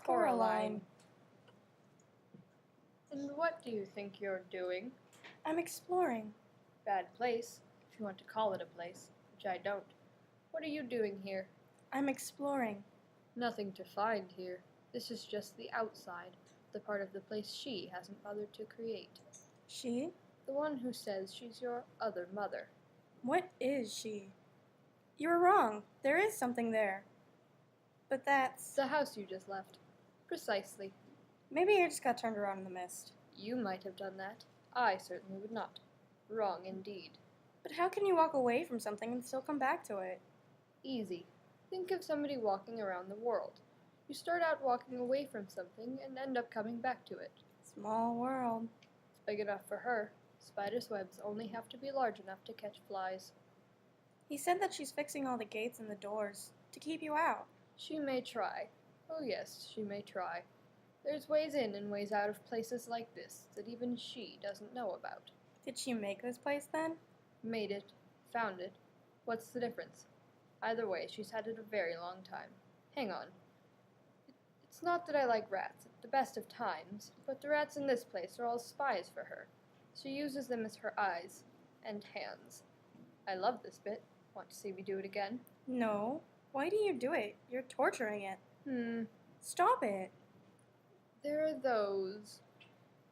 Coraline. And what do you think you're doing? I'm exploring. Bad place, if you want to call it a place, which I don't. What are you doing here? I'm exploring. Nothing to find here. This is just the outside, the part of the place she hasn't bothered to create. She? The one who says she's your other mother. What is she? You're wrong. There is something there. But that's... The house you just left. Precisely. Maybe I just got turned around in the mist. You might have done that. I certainly would not. Wrong indeed. But how can you walk away from something and still come back to it? Easy. Think of somebody walking around the world. You start out walking away from something and end up coming back to it. Small world. It's big enough for her. Spiders' webs only have to be large enough to catch flies. He said that she's fixing all the gates and the doors to keep you out. She may try. Oh yes, she may try. There's ways in and ways out of places like this that even she doesn't know about. Did she make this place then? Made it. Found it. What's the difference? Either way, she's had it a very long time. Hang on. It's not that I like rats at the best of times, but the rats in this place are all spies for her. She uses them as her eyes and hands. I love this bit. Want to see me do it again? No. Why do you do it? You're torturing it. Stop it. There are those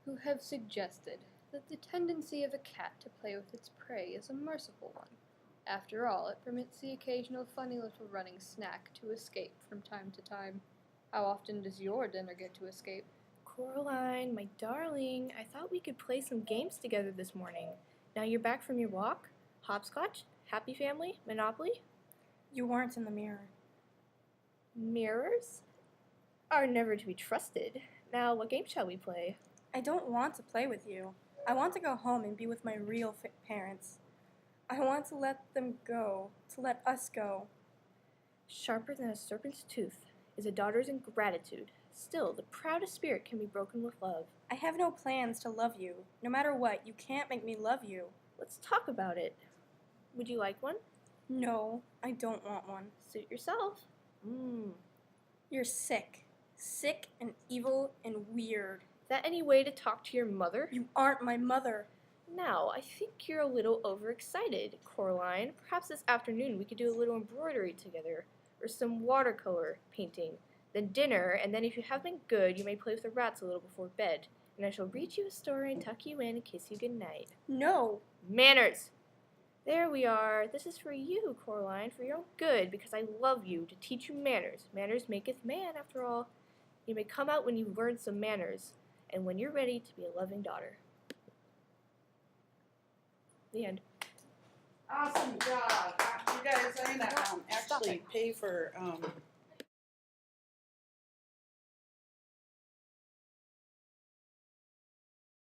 who have suggested that the tendency of a cat to play with its prey is a merciful one. After all, it permits the occasional funny little running snack to escape from time to time. How often does your dinner get to escape? Coraline, my darling, I thought we could play some games together this morning. Now you're back from your walk? Hopscotch? Happy Family? Monopoly? You weren't in the mirror. Mirrors are never to be trusted. Now, what game shall we play? I don't want to play with you. I want to go home and be with my real parents. I want to let them go, to let us go. Sharper than a serpent's tooth is a daughter's ingratitude. Still, the proudest spirit can be broken with love. I have no plans to love you. No matter what, you can't make me love you. Let's talk about it. Would you like one? No, I don't want one. Suit yourself. You're sick. Sick and evil and weird. Is that any way to talk to your mother? You aren't my mother. Now, I think you're a little overexcited, Coraline. Perhaps this afternoon we could do a little embroidery together, or some watercolor painting, then dinner, and then if you have been good, you may play with the rats a little before bed, and I shall read you a story and tuck you in and kiss you goodnight. No. Manners! There we are. This is for you, Coraline, for your own good, because I love you, to teach you manners. Manners maketh man, after all. You may come out when you've learned some manners, and when you're ready to be a loving daughter. The end. Awesome job. You guys, I'm gonna actually pay for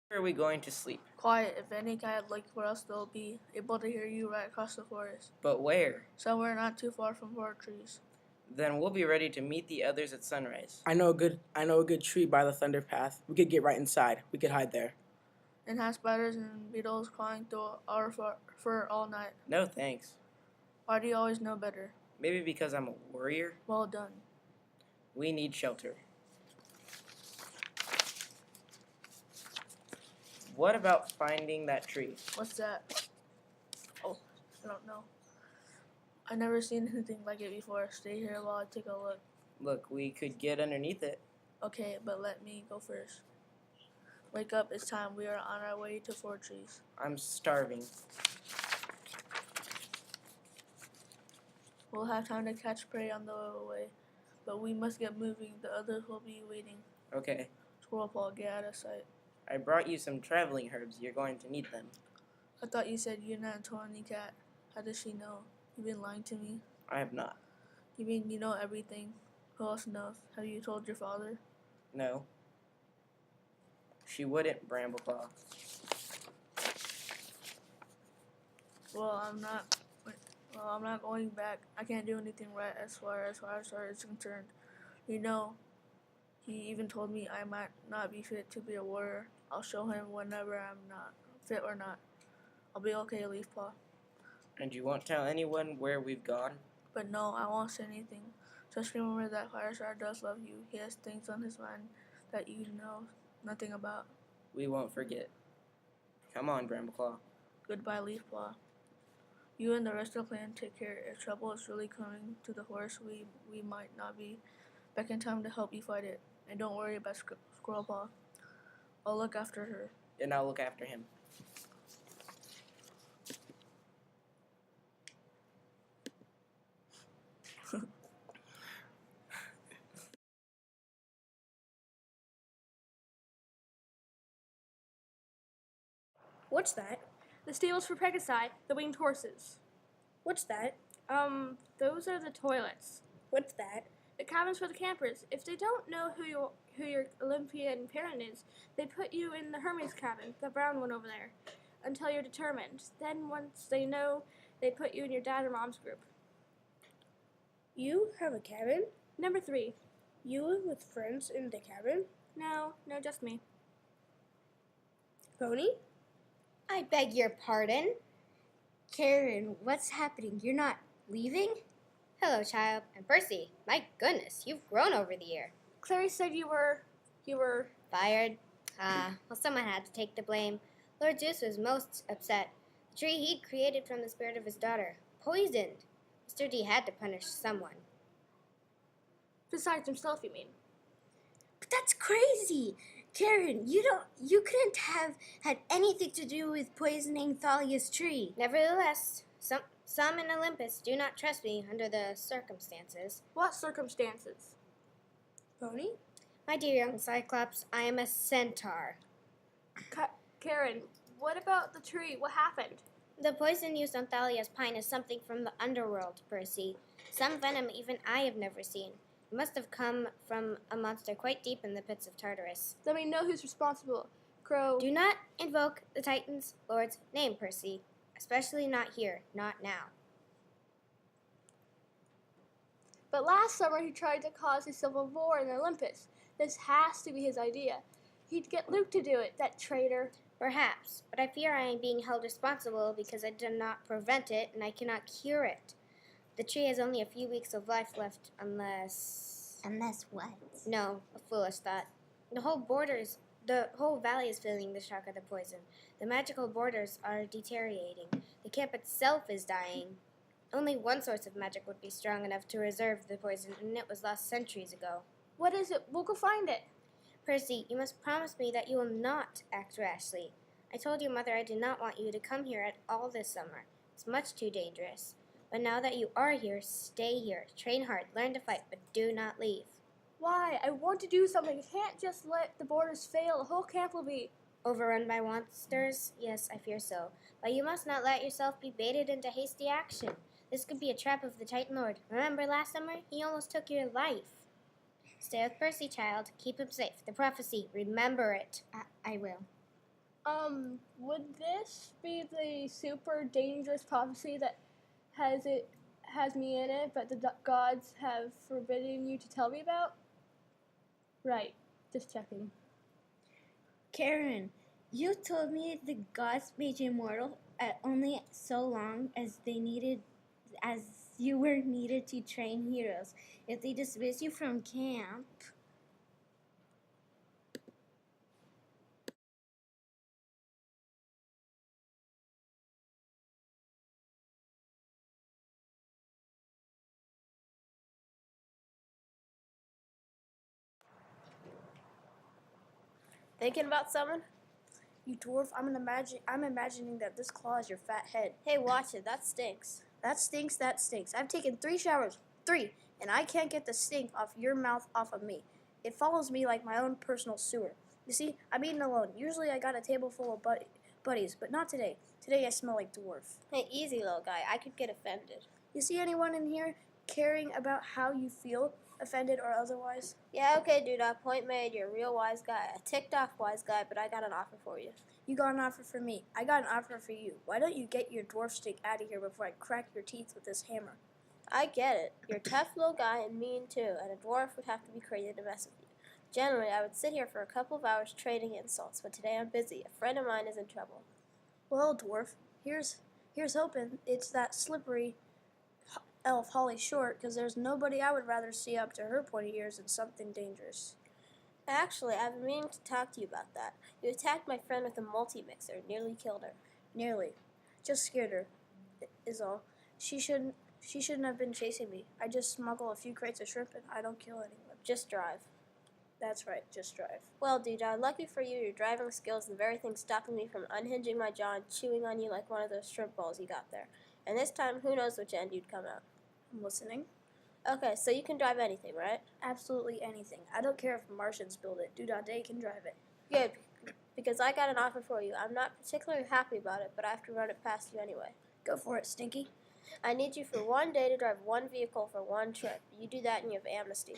Where are we going to sleep? Quiet. If any guy liked for us, they'll be able to hear you right across the forest. But where? Somewhere not too far from our trees. Then we'll be ready to meet the others at sunrise. I know a good tree by the thunder path. We could get right inside. We could hide there. And have spiders and beetles crawling through our fur all night. No thanks. Why do you always know better? Maybe because I'm a warrior? Well done. We need shelter. What about finding that tree? What's that? Oh, I don't know. I've never seen anything like it before. Stay here while I take a look. Look, we could get underneath it. Okay, but let me go first. Wake up, it's time. We are on our way to Four Trees. I'm starving. We'll have time to catch prey on the way, but we must get moving. The others will be waiting. Okay. Squirrel Paw, get out of sight. I brought you some traveling herbs. You're going to need them. I thought you said you're not a Tawny cat. How does she know? You've been lying to me. I have not. You mean you know everything? Who else knows? Have you told your father? No. She wouldn't, Brambleclaw. Well, I'm not going back. I can't do anything right as far as Firestar is concerned. You know, he even told me I might not be fit to be a warrior. I'll show him whenever I'm not fit or not. I'll be okay, Leafpaw. And you won't tell anyone where we've gone? But no, I won't say anything. Just remember that Firestar does love you. He has things on his mind that you know nothing about. We won't forget. Come on, Brambleclaw. Goodbye, Leafpaw. You and the rest of the clan take care. If trouble is really coming to the horse, we might not be back in time to help you fight it. And don't worry about Squirrelpaw. I'll look after her. And I'll look after him. What's that? The stables for Pegasi, the winged horses. What's that? Those are the toilets. What's that? The cabins for the campers. If they don't know who your Olympian parent is, they put you in the Hermes cabin, the brown one over there, until you're determined. Then once they know, they put you in your dad or mom's group. You have a cabin? Number 3. You live with friends in the cabin? No, just me. Pony? I beg your pardon? Karen, what's happening? You're not leaving? Hello, child. And Percy, my goodness, you've grown over the year. Clary said you were... Fired? Well, someone had to take the blame. Lord Zeus was most upset. The tree he'd created from the spirit of his daughter. Poisoned. Mr. D had to punish someone. Besides himself, you mean? But that's crazy! Karen, you couldn't have had anything to do with poisoning Thalia's tree. Nevertheless, some in Olympus do not trust me under the circumstances. What circumstances? Pony? My dear young Cyclops, I am a centaur. Karen, what about the tree? What happened? The poison used on Thalia's pine is something from the underworld, Percy. Some venom even I have never seen. It must have come from a monster quite deep in the pits of Tartarus. Then we know who's responsible. Crow. Do not invoke the Titan's Lord's name, Percy. Especially not here, not now. But last summer he tried to cause a civil war in Olympus. This has to be his idea. He'd get Luke to do it, that traitor. Perhaps, but I fear I am being held responsible because I did not prevent it and I cannot cure it. The tree has only a few weeks of life left unless... Unless what? No, a foolish thought. The whole valley is feeling the shock of the poison. The magical borders are deteriorating. The camp itself is dying. Only one source of magic would be strong enough to reserve the poison, and it was lost centuries ago. What is it? We'll go find it. Percy, you must promise me that you will not act rashly. I told your mother I did not want you to come here at all this summer. It's much too dangerous. But now that you are here, stay here. Train hard, learn to fight, but do not leave. Why? I want to do something. You can't just let the borders fail. The whole camp will be... Overrun by monsters? Yes, I fear so. But you must not let yourself be baited into hasty action. This could be a trap of the Titan Lord. Remember last summer? He almost took your life. Stay with Percy, child. Keep him safe. The prophecy. Remember it. I will. Would this be the super dangerous prophecy that has me in it, but the gods have forbidden you to tell me about? Right. Just checking. Karen, you told me the gods made you immortal only so long as you were needed to train heroes. If they dismiss you from camp... Thinking about something? You dwarf, I'm imagining that this claw is your fat head. Hey, watch it. That stinks. That stinks. I've taken 3 showers. 3. And I can't get the stink off your mouth off of me. It follows me like my own personal sewer. You see, I'm eating alone. Usually I got a table full of buddies, but not today. Today I smell like dwarf. Hey, easy, little guy. I could get offended. You see anyone in here caring about how you feel, offended or otherwise? Yeah, okay, dude. Point made. You're a real wise guy. A ticked off wise guy, but I got an offer for you. You got an offer for me. I got an offer for you. Why don't you get your dwarf stick out of here before I crack your teeth with this hammer? I get it. You're a tough little guy and mean too, and a dwarf would have to be crazy to mess with you. Generally, I would sit here for a couple of hours trading insults, but today I'm busy. A friend of mine is in trouble. Well, dwarf, here's hoping. It's that slippery Elf Holly Short, because there's nobody I would rather see up to her pointy ears than something dangerous. Actually, I've been meaning to talk to you about that. You attacked my friend with a multi-mixer, nearly killed her. Nearly. Just scared her, is all. She shouldn't have been chasing me. I just smuggle a few crates of shrimp and I don't kill anyone. Just drive. That's right, just drive. Well, Doodah, lucky for you, your driving skills are the very thing stopping me from unhinging my jaw and chewing on you like one of those shrimp balls you got there. And this time, who knows which end you'd come out. I'm listening. Okay, so you can drive anything, right? Absolutely anything. I don't care if Martians build it. Doodah Day can drive it. Good, because I got an offer for you. I'm not particularly happy about it, but I have to run it past you anyway. Go for it, Stinky. I need you for 1 day to drive one vehicle for one trip. You do that and you have amnesty.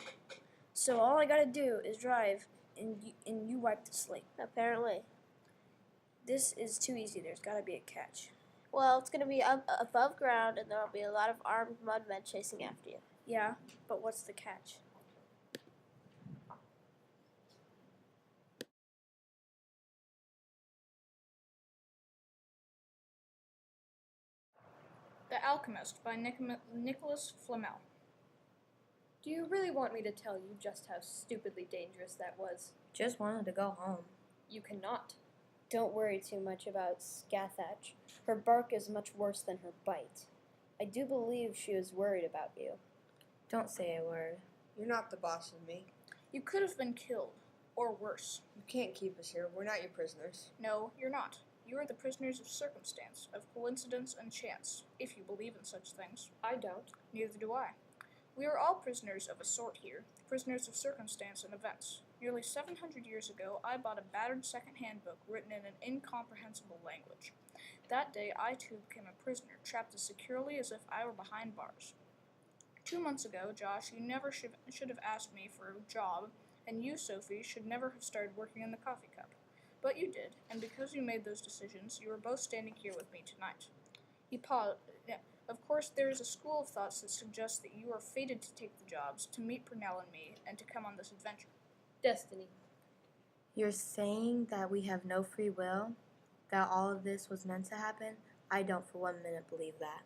So all I gotta do is drive, and you wipe the slate. Apparently. This is too easy. There's gotta be a catch. Well, it's going to be up above ground, and there will be a lot of armed mudmen chasing after you. Yeah, but what's the catch? The Alchemist by Nicholas Flamel. Do you really want me to tell you just how stupidly dangerous that was? Just wanted to go home. You cannot. Don't worry too much about Scathach. Her bark is much worse than her bite. I do believe she was worried about you. Don't say a word. You're not the boss of me. You could have been killed, or worse. You can't keep us here. We're not your prisoners. No, you're not. You are the prisoners of circumstance, of coincidence and chance, if you believe in such things. I don't. Neither do I. We are all prisoners of a sort here, prisoners of circumstance and events. Nearly 700 years ago, I bought a battered second-hand book written in an incomprehensible language. That day, I too became a prisoner, trapped as securely as if I were behind bars. 2 months ago, Josh, you never should have asked me for a job, and you, Sophie, should never have started working in the coffee cup. But you did, and because you made those decisions, you are both standing here with me tonight. He paused. Of course, there is a school of thoughts that suggests that you are fated to take the jobs, to meet Purnell and me, and to come on this adventure. Destiny. You're saying that we have no free will? That all of this was meant to happen? I don't for 1 minute believe that.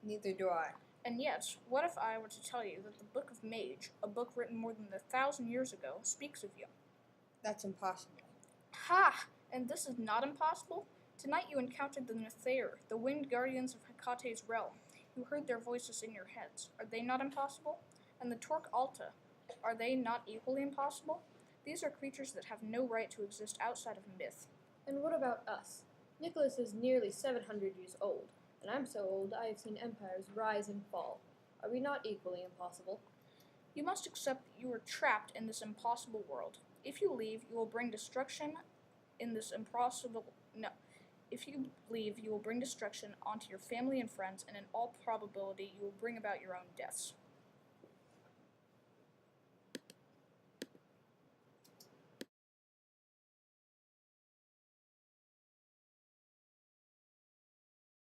Neither do I. And yet, what if I were to tell you that the Book of Mage, a book written more than 1,000 years ago, speaks of you? That's impossible. Ha! And this is not impossible? Tonight you encountered the Nethair, the winged guardians of Hecate's realm. You heard their voices in your heads. Are they not impossible? And the Torque Alta, are they not equally impossible? These are creatures that have no right to exist outside of myth. And what about us? Nicholas is nearly 700 years old, and I'm so old I have seen empires rise and fall. Are we not equally impossible? You must accept that you are trapped in this impossible world. If you leave, you will bring destruction in this If you leave, you will bring destruction onto your family and friends, and in all probability, you will bring about your own deaths.